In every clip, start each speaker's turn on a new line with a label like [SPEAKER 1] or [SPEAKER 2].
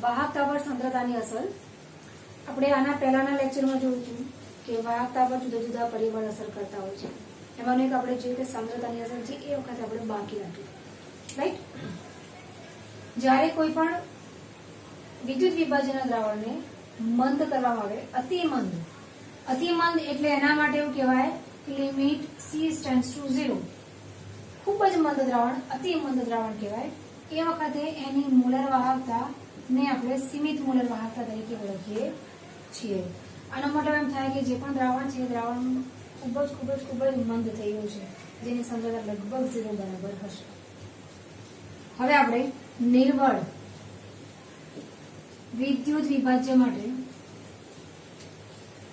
[SPEAKER 1] વાહકતા પર સાંદ્રતાની અસર. આપણે આના પહેલાના લેક્ચરમાં જોયું હતું કે વાહકતા પર જુદા જુદા પરિબળ અસર કરતા હોય છે. એમાંનું એક આપણે જોયું કે સાંદ્રતાની અસર છે, એ વખતે આપણે બાકી રાખ્યું. રાઈટ. જ્યારે કોઈ પણ વિદ્યુત વિભાજનના દ્રાવણને મંદ કરવામાં આવે, અતિમંદ એટલે એના માટે એવું કહેવાય લિમિટ C stands to 0. ખૂબ જ મંદ દ્રાવણ, અતિમંદ દ્રાવણ કહેવાય. એ વખતે એની મોલર વાહકતા ને આપણે સીમિત મોલર વાહકતા તરીકે ઓળખીએ છીએ. આનો મતલબ એમ થાય કે જે પણ દ્રાવણ છે, દ્રાવણ ખૂબ જ મંદ થઈ ગયું છે, જેની સાંદ્રતા લગભગ 0 બરાબર હશે. હવે આપણે નિર્બળ વિદ્યુત વિભાજ્ય માટે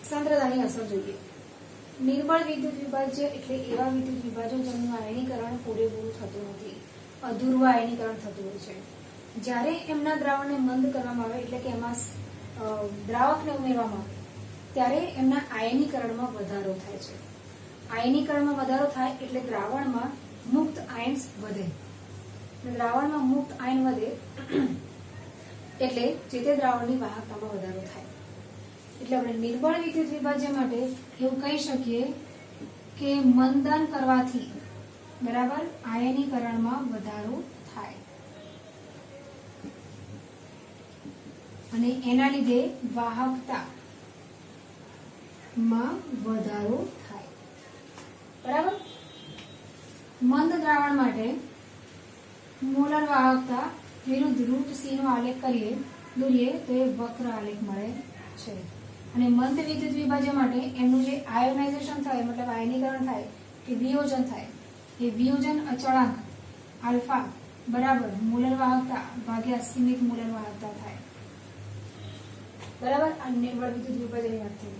[SPEAKER 1] સાંદ્રતાની અસર જોઈએ. નિર્બળ વિદ્યુત વિભાજ્ય એટલે એવા વિદ્યુત વિભાજ્યો જેનું આયનીકરણ પૂરેપૂરું થતું નથી, અધૂરું આયનીકરણ થતું હોય છે. જ્યારે એમના દ્રાવણને મંદ કરવામાં આવે એટલે કે એમાં દ્રાવકને ઉમેરવામાં આવે ત્યારે એમના આયનીકરણમાં વધારો થાય છે. આયનીકરણમાં વધારો થાય એટલે દ્રાવણમાં મુક્ત આયન્સ વધે. દ્રાવણમાં મુક્ત આયન વધે એટલે જે તે દ્રાવણની વાહકતામાં વધારો થાય. એટલે આપણે નિર્બળ વિદ્યુત વિભાજ્ય માટે એવું કહી શકીએ કે મંદન કરવાથી બરાબર આયનીકરણમાં વધારો થાય અને એના લીધે વાહકતામાં વધારો થાય. બરાબર. મંદ દ્રાવણ માટે મોલર વાહકતા વિરુદ્ધ રૂટ C નો આલેખ દોરીએ તો એ વક્ર આલેખ મળે છે. અને મંદ વિદ્યુત વિભાજ્ય માટે એમનું જે આયોનાઇઝેશન થાય, મતલબ આયનીકરણ થાય કે વિયોજન થાય, એ વિયોજન અચળાંક આલ્ફા બરાબર મોલર વાહકતા ભાગ્યા સીમિત મોલર વાહકતા થાય. બરાબર. આ નિર્બળ વિદ્યુત વિભાજ્યની વાત થઈ.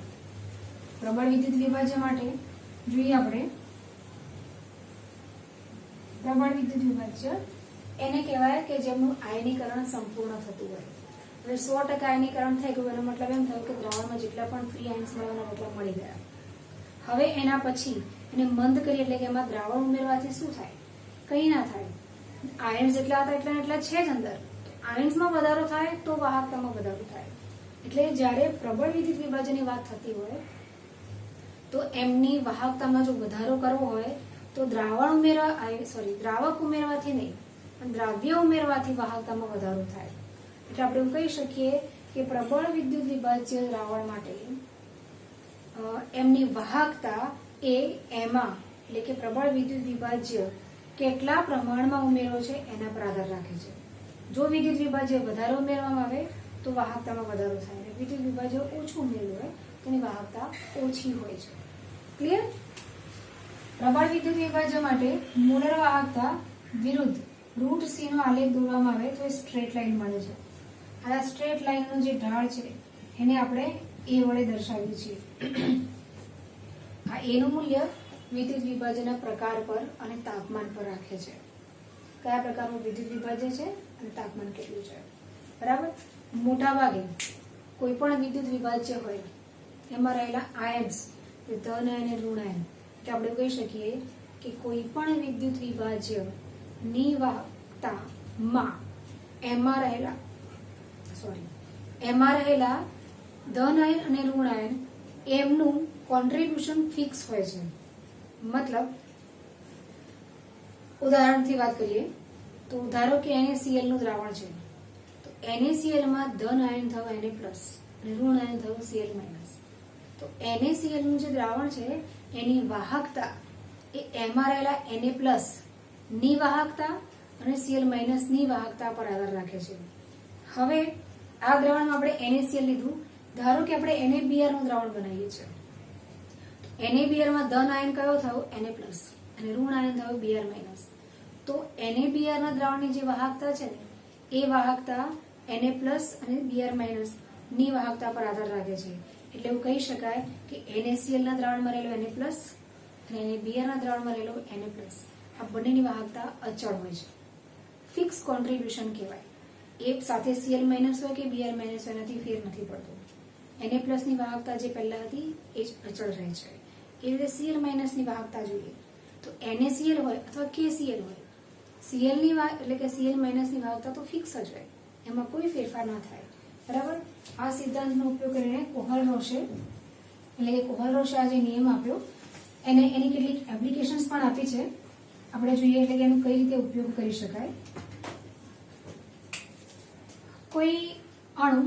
[SPEAKER 1] પ્રબળ વિદ્યુત વિભાજ્ય માટે જોઈએ આપણે પ્રબળ વિદ્યુત વિભાજ્ય એને કહેવાય કે જેમનું આયનીકરણ સંપૂર્ણ થતું હોય. હવે 100% આયનીકરણ થઈ ગયું એનો મતલબ એમ થયું કે દ્રાવણમાં જેટલા પણ ફ્રી આયન્સ મળવાના એટલા મળી ગયા. હવે એના પછી એને મંદ કરીએ એટલે કે એમાં દ્રાવણ ઉમેરવાથી શું થાય? કંઈ ના થાય. આયન્સ જેટલા હતા એટલા છે જ અંદર. આયન્સમાં વધારો થાય તો વાહકતામાં વધારો થાય. એટલે જ્યારે પ્રબળ વિદ્યુત વિભાજનની વાત થતી હોય તો એમની વાહકતામાં જો વધારો કરવો હોય તો દ્રાવક ઉમેરવાથી નહીં પણ દ્રાવ્ય ઉમેરવાથી વાહકતામાં વધારો થાય. એટલે આપણે એવું કહી શકીએ કે પ્રબળ વિદ્યુત વિભાજ્ય દ્રાવણ માટે એમની વાહકતા એ એમાં એટલે કે પ્રબળ વિદ્યુત વિભાજ્ય કેટલા પ્રમાણમાં ઉમેરો છે એના પર આધાર રાખે છે. જો વિદ્યુત વિભાજ્ય વધારે ઉમેરવામાં આવે તો વાહકતામાં વધારો થાય, અને વિદ્યુત વિભાજ્ય ઓછું ઉમેર્યું હોય તો એની વાહકતા ઓછી હોય છે. ક્લિયર? પ્રબળ વિદ્યુત વિભાજ્ય માટે મોલર વાહકતા વિરુદ્ધ રૂટ C નો આલેખ દોરવામાં આવે તો એ સ્ટ્રેટ લાઈન મળે છે. આ સ્ટ્રેટ લાઈનનો જે ઢાળ છે એને આપણે A વડે દર્શાવીએ છીએ. આ A નું મૂલ્ય વિદ્યુત વિભાજનના પ્રકાર પર અને તાપમાન પર રાખે છે. કયા પ્રકારનું વિદ્યુત વિભાજ્ય છે અને તાપમાન કેટલું છે. બરાબર. મોટા ભાગે કોઈ પણ વિદ્યુત વિભાજ્ય હોય એમાં રહેલા આયન્સ, ધન આયન અને ઋણ આયન, એટલે આપણે કહી શકીએ કે કોઈ પણ વિદ્યુત વિભાજ્ય ની વાહકતામાં એમાં રહેલા ધન આયન અને ઋણ આયન એમનું કોન્ટ્રીબ્યુશન ફિક્સ હોય છે. મતલબ ઉદાહરણથી વાત કરીએ તો ધારો કે NaCl નું દ્રાવણ છે તો NaCl માં ધન આયન થયું Na+ અને ઋણ આયન થયું Cl-. તો NaCl નું જે દ્રાવણ છે એની વાહકતા એ એમાં રહેલા Na+ ની વાહકતા અને Cl- ની વાહકતા પર આધાર રાખે છે. હવે આ દ્રાવણમાં આપણે NaCl લીધું. ધારો કે આપણે NaBr નું દ્રાવણ બનાવીએ છીએ. NaBr માં ધન આયન કયો થયો? Na+ અને ઋણ આયન થયું Br-. તો NaBr ના દ્રાવણની જે વાહકતા છે ને એ વાહકતા Na+ અને Br- ની વાહકતા પર આધાર રાખે છે. એટલે એવું કહી શકાય કે NaCl ના દ્રાવણમાં રહેલો Na+ અને NaBr ના દ્રાવણમાં રહેલો Na+, આ બંનેની વાહકતા અચળ હોય છે. ફિક્સ કોન્ટ્રીબ્યુશન કહેવાય. એક સાથે Cl- હોય કે Br- હોય એનાથી ફેર નથી પડતો. Na+ ની વાહકતા જે પહેલા હતી એ જ અચળ રહે છે. એ રીતે Cl- ની વાહકતા જોઈએ તો NaCl હોય અથવા KCl હોય, Cl ની એટલે કે Cl- ની વાહકતા તો ફિક્સ જ હોય. એમાં કોઈ ફેરફાર ના થાય. બરાબર. આ સિદ્ધાંતનો ઉપયોગ કરીને કોહલરોશે એટલે કે કોહલરોશે આ જે નિયમ આપ્યો એની કેટલીક એપ્લિકેશન્સ પણ આપી છે. આપણે જોઈએ એટલે કે એનો કઈ રીતે ઉપયોગ કરી શકાય. કોઈ અણુ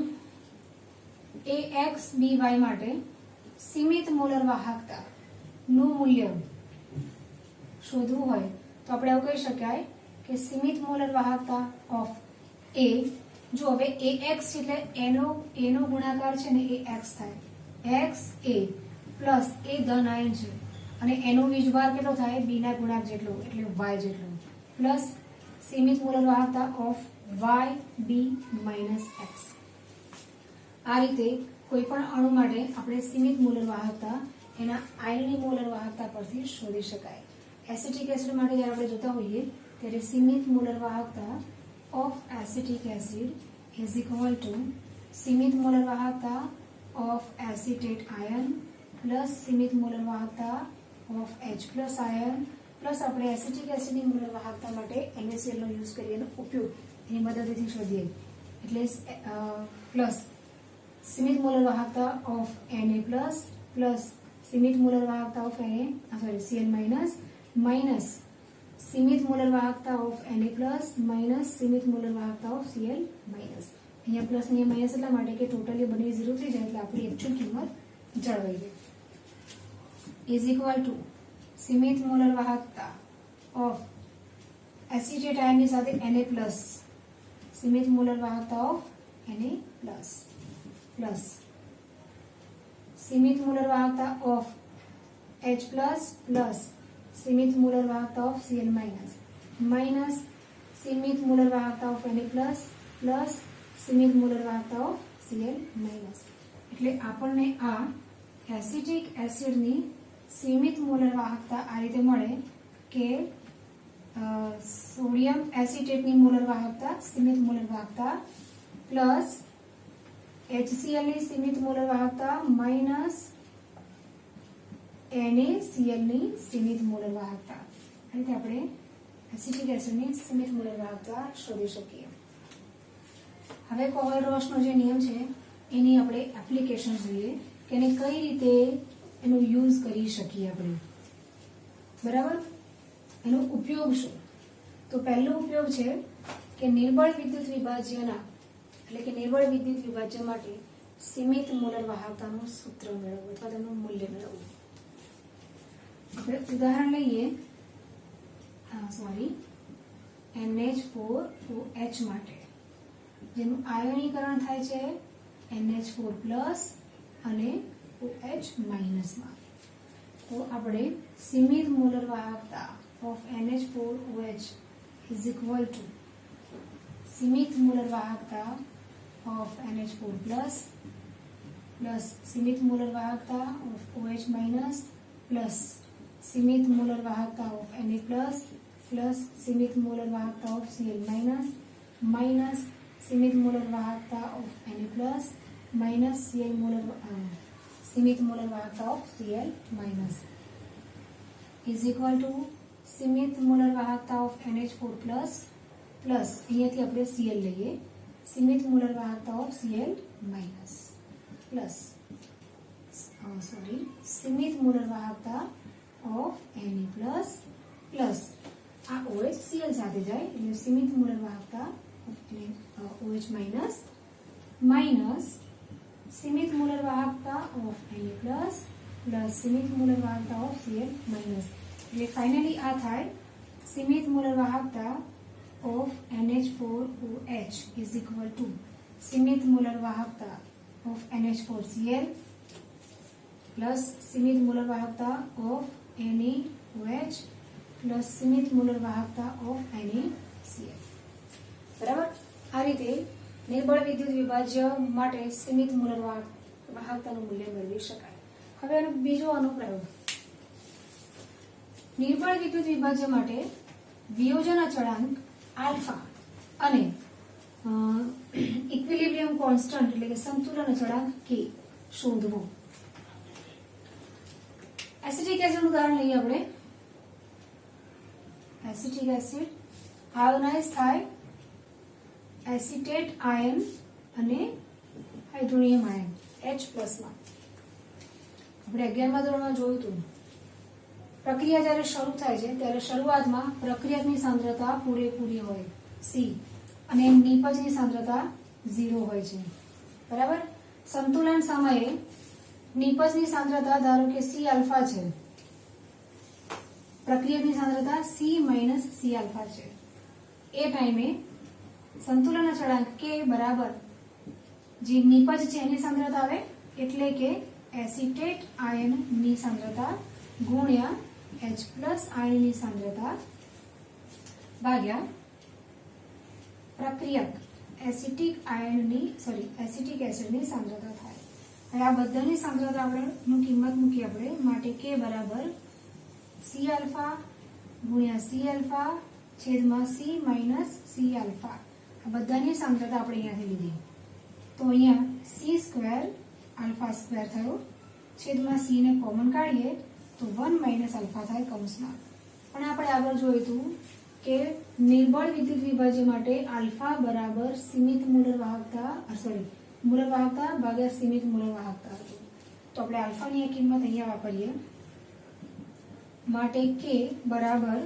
[SPEAKER 1] AXBY માટે સીમિત મોલર વાહકતા નું મૂલ્ય શોધવું હોય તો આપણે એવું કહી શકાય કે સીમિત મોલર વાહકતા ઓફ A, જો હવે AX એટલે એનો ગુણાકાર છે ને એ X થાય. XA પ્લસ A ધન આયન છે અને એનો વીજભાર કેટલો થાય B ના ગુણાક જેટલો એટલે Y જેટલો પ્લસ સીમિત મોલર વાહકતા ઓફ YB માઇનસ X. આ રીતે કોઈ પણ અણુ માટે આપણે સીમિત મોલર વાહકતા એના આયનની મોલર વાહકતા પરથી શોધી શકાય. એસિટિક એસિડ માટે જ્યારે આપણે જોતા હોઈએ ત્યારે સીમિત મોલર વાહકતા of acetic acid is equal to સીમિત મોલર વાહકતા ઓફ એસિટેટ આયન પ્લસ સીમિત મોલર વાહકતા of H plus ion plus આપણે એસિટિક એસિડની મોલર વાહકતા માટે NaCl નો યુઝ કરીએ એનો ઉપયોગ એની મદદથી શોધીએ એટલે પ્લસ સીમિત મોલર વાહકતા ઓફ Na પ્લસ સીમિત મોલર વાહકતા ઓફ Cl માઇનસ માઇનસ સીમિત મોલર વાહકતા ઓફ Na માઇનસ સીમિત મોલર વાહકતા ઓફ Cl માઇનસ. અહીંયા પ્લસ અહીંયા માઇનસ એટલા માટે કે ટોટલી બંને 0 થઈ જાય એટલે આપણી એકચ્યુઅલ કિંમત જળવાઈ રહે. ઇઝ ઇક્વલ ટુ સીમિત મોલર વાહકતા ઓફ એસિટેટ આયનની સાથે Na સીમિત મોલર વાહકતા ઓફ Na પ્લસ સીમિત મોલર વાહકતા ઓફ H પ્લસ સીમિત મોલર વાહકતા ઓફ Cl માઇનસ સીમિત મોલર વાહકતા ઓફ Na પ્લસ સીમિત મોલર વાહકતા ઓફ Cl માઇનસ. એટલે આપણને આ એસિટિક એસિડની સીમિત મોલર વાહકતા આ રીતે મળે કે સોડિયમ એસિટેટની મોલર વાહકતા સીમિત મોલર વાહકતા પ્લસ HCl ની સીમિત મોલર વાહકતા માઇનસ NaCl ની સીમિત મોલર વાહકતા. આ રીતે આપણે એસિટિક એસિડની સીમિત મોલર વાહકતા શોધી શકીએ. હવે કોહલરોશનો જે નિયમ છે એની આપણે એપ્લિકેશન જોઈએ કે એને કઈ રીતે એનો યુઝ કરી શકીએ આપણે. બરાબર. એનો ઉપયોગ શું? તો પહેલો ઉપયોગ છે કે નિર્બળ વિદ્યુત વિભાજ્યના એટલે કે નિર્બળ વિદ્યુત વિભાજ્ય માટે સીમિત મોલર વાહકતાનું સૂત્ર મેળવવું અથવા તેનું મૂલ્ય મેળવવું. આપણે ઉદાહરણ લઈએ NH4OH માટે જેનું આયનીકરણ થાય છે NH4+ અને OH માઇનસમાં. તો આપણે સીમિત મોલર વાહકતા of NH4OH is equal to સીમિત મોલર વાહકતા of NH4 plus સીમિત મોલર વાહકતા of OH minus plus સીમિત મોલર વાહકતા of Na plus સીમિત મોલર વાહકતા of Cl minus સીમિત મોલર વાહકતા of Na minus સીમિત મોલર વાહકતા of Cl minus is equal to સીમિત મોલર વાહકતા of NH4 plus અહીંયાથી આપણે Cl લઈએ સીમિત મોલર વાહકતા ઓફ Cl માઇનસ પ્લસ સીમિત મોલર વાહકતા ઓફ Na પ્લસ આ OH Cl સાથે જાય એટલે સીમિત મોલર વાહકતા ઓફ OH માઇનસ સીમિત મોલર વાહકતા ઓફ Na પ્લસ સીમિત મોલર વાહકતા ઓફ Cl માઇનસ. એટલે ફાઇનલી આ થાય સીમિત મોલર વાહકતા of NH4OH is equal to સીમિત મોલર વાહકતા of NH4Cl plus સીમિત મોલર વાહકતા of NaOH plus સીમિત મોલર વાહકતા of NaCl. બરાબર. આ રીતે નિર્બળ વિદ્યુત વિભાજ્ય માટે સીમિત મોલર વાહકતાનું મૂલ્ય મેળવી શકાય. હવે આનો બીજો અનુપ્રયોગ નિર્બળ વિદ્યુત વિભાજ્ય માટે વિયોજન અચળાંક આલ્ફા અને ઇક્વિલિબ્રિયમ કોન્સ્ટન્ટ એટલે કે સંતુલન અચળાંક કે શોધવો. એસિટિક એસિડ ઉદાહરણ લઈએ આપણે. એસિટિક એસિડ આયોનાઇઝ થાય એસિટેટ આયન અને હાઇડ્રોનિયમ આયન H+ માં આપણે 11મા ધોરણમાં જોયું હતું પ્રક્રિયા જ્યારે શરૂ થાય છે ત્યારે શરૂઆતમાં પ્રક્રિયકની સાંદ્રતા પૂરેપૂરી હોય C અને નિપજની સાંદ્રતા 0 હોય છે બરાબર સંતુલન સમયે નિપજની સાંદ્રતા ધારો કે C આલ્ફા છે પ્રક્રિયકની સાંદ્રતા C - C આલ્ફા છે એ ટાઈમે સંતુલન અચળાંક K બરાબર જે નિપજ છે એની સાંદ્રતા આવે એટલે કે એસિટેટ આયન ની સાંદ્રતા ગુણ્યા H+ આયન ની સાંદ્રતા ભાગ્યા પ્રક્રિયક એસિટિક એસિડ ની સાંદ્રતા થાય હવે આ બધાની સાંદ્રતા આપણે કિંમત મૂકી આપણે માટે K બરાબર C આલ્ફા ગુણ્યા C આલ્ફા છેદમાં C - C આલ્ફા આ બધાની સાંદ્રતા આપણે અહીંયાથી લીધી તો અહીંયા C² આલ્ફા સ્ક્વેર થયો છેદમાં C ને કોમન કાઢીએ તો 1 - આલ્ફા થાય કૌંસમાં પણ આપણે આગળ જોયું હતું કે નિર્બળ વિદ્યુત વિભાજ્ય માટે આલ્ફા બરાબર સીમિત મૂલર વાહકતા ભાગ્યા સીમિત મૂલર વાહકતા હતું તો આપણે આલ્ફાની આ કિંમત અહીંયા વાપરીએ માટે K બરાબર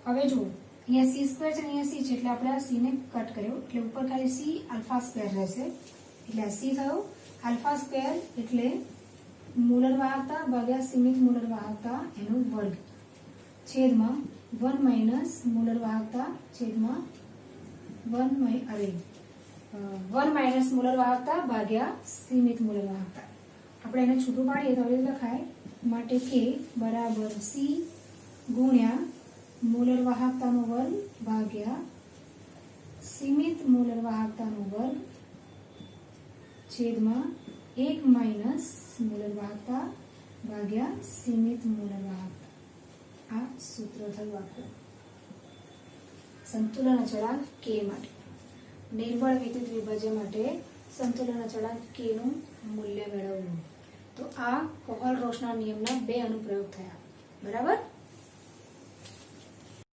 [SPEAKER 1] હવે જો અહીંયા C² છે અહીંયા C છે એટલે આપણે આ C ને કટ કર્યો એટલે ઉપર ખાલી C આલ્ફા સ્ક્વેર રહેશે એટલે આ C થયો આલ્ફા સ્ક્વેર એટલે મૂલર વાહકતા ભાગ્યા સીમિત મૂલર વાહકતા એનો વર્ગ છેદમાં 1 - મૂલર વાહકતા છેદમાં 1 - મૂલર વાહકતા ભાગ્યા સીમિત મૂલર વાહકતા આપણે એને છૂટું પાડીએ તો હવે લખાય માટે K બરાબર C ગુણ્યા મૂલર વાહકતાનો વર્ગ ભાગ્યા સીમિત મૂલર વાહકતાનો વર્ગ છેદમાં 1 - મૂલર વાહકતા ભાગ્યા સીમિત મૂલર વાહકતા આ સૂત્ર થયું આખું સંતુલન અચળાંક K માટે નિર્બળ વિદ્યુત વિભાજ્ય માટે સંતુલન અચળાંક K નું મૂલ્ય મેળવવું તો આ કોહલ-રોશના નિયમના 2 અનુપ્રયોગ થયા બરાબર